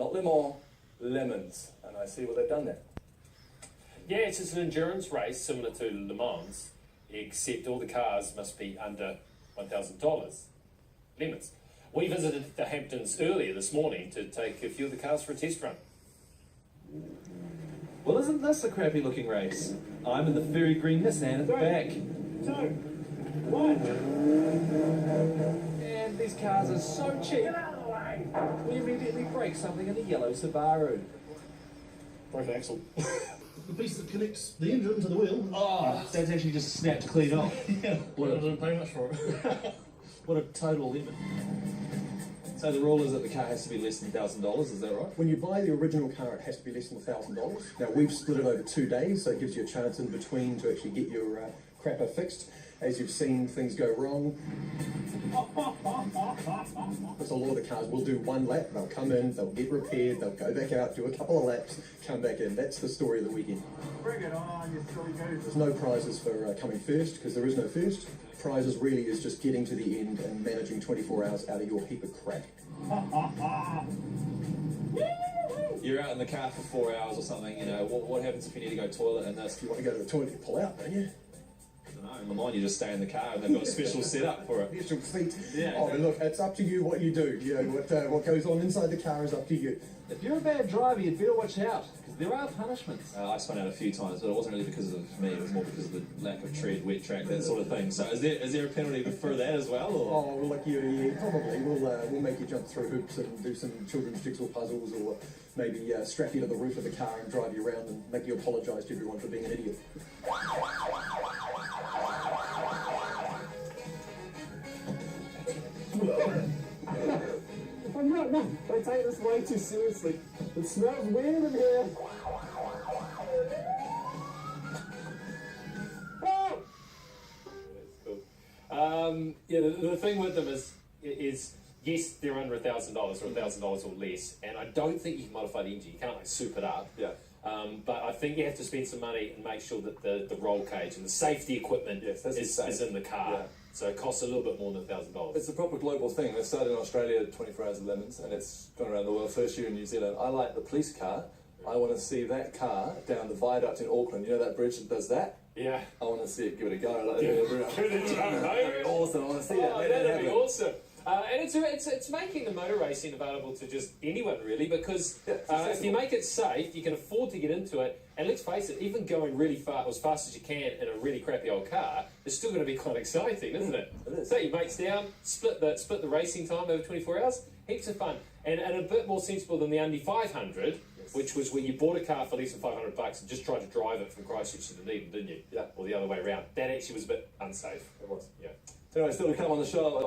Not LeMONS, LeMONS. And I see what they've done there. Yeah, it's just an endurance race similar to LeMONS, except all the cars must be under $1,000. Lemons. We visited the Hamptons earlier this morning to take a few of the cars for a test run. Well, isn't this a crappy looking race? I'm in the very green Nissan at the back. 2, 1. And these cars are so cheap. Get out of the way. We immediately break something in a yellow Subaru. Broke an axle. The piece that connects the engine to the wheel. Oh, that's actually just snapped clean off. Yeah. Well, I didn't pay much for it. What a total lemon. So the rule is that the car has to be less than $1,000, is that right? When you buy the original car, it has to be less than $1,000. Now, we've split it over 2 days, so it gives you a chance in between to actually get your crapper fixed. As you've seen, things go wrong. Because a lot of the cars will do one lap, they'll come in, they'll get repaired, they'll go back out, do a couple of laps, come back in. That's the story of the weekend. Bring it on, you silly goose. There's no prizes for coming first, because there is no first. Prizes really is just getting to the end and managing 24 hours out of your heap of crap. You're out in the car for 4 hours or something, you know, what happens if you need to go toilet and this? If you want to go to the toilet, you pull out, don't you? I don't know, in LeMONS you just stay in the car and they've got a special setup for it. Get your feet. Yeah. Oh, look, it's up to you what you do. You know, what goes on inside the car is up to you. If you're a bad driver, you'd better watch out, because there are punishments. I spun out a few times, but it wasn't really because of me, it was more because of the lack of tread, wet track, that sort of thing. So is there a penalty for that as well? Or? Oh, well, like you probably. We'll make you jump through hoops and do some children's jigsaw puzzles, or maybe strap you to the roof of the car and drive you around and make you apologise to everyone for being an idiot. No, I take this way too seriously. It smells weird in here. Oh! Yeah, the thing with them is yes, they're under $1,000 or $1,000 or less, and I don't think you can modify the engine. You can't like soup it up. Yeah. But I think you have to spend some money and make sure that the roll cage and the safety equipment Yes, that's is in the car. Yeah. So it costs a little bit more than $1,000. It's a proper global thing. It started in Australia, 24 Hours of Lemons, and it's gone around the world. First year in New Zealand. I like the police car. I want to see that car down the viaduct in Auckland. You know that bridge that does that? Yeah. I want to see it give it a go. Like, Give it a go. That'd be awesome. I want to see that. Oh, that'd be awesome. And it's making the motor racing available to just anyone really, because if you make it safe, you can afford to get into it. And let's face it, even going really far, as fast as you can in a really crappy old car, it's still going to be quite exciting, isn't it? It is. Take your mates down, split the racing time over 24 hours, heaps of fun, and a bit more sensible than the Indy 500. Yes. Which was where you bought a car for less than $500 and just tried to drive it from Christchurch to Dunedin, didn't you? Yeah. Or the other way around. That actually was a bit unsafe. It was. Yeah. Anyway, still to come on the show.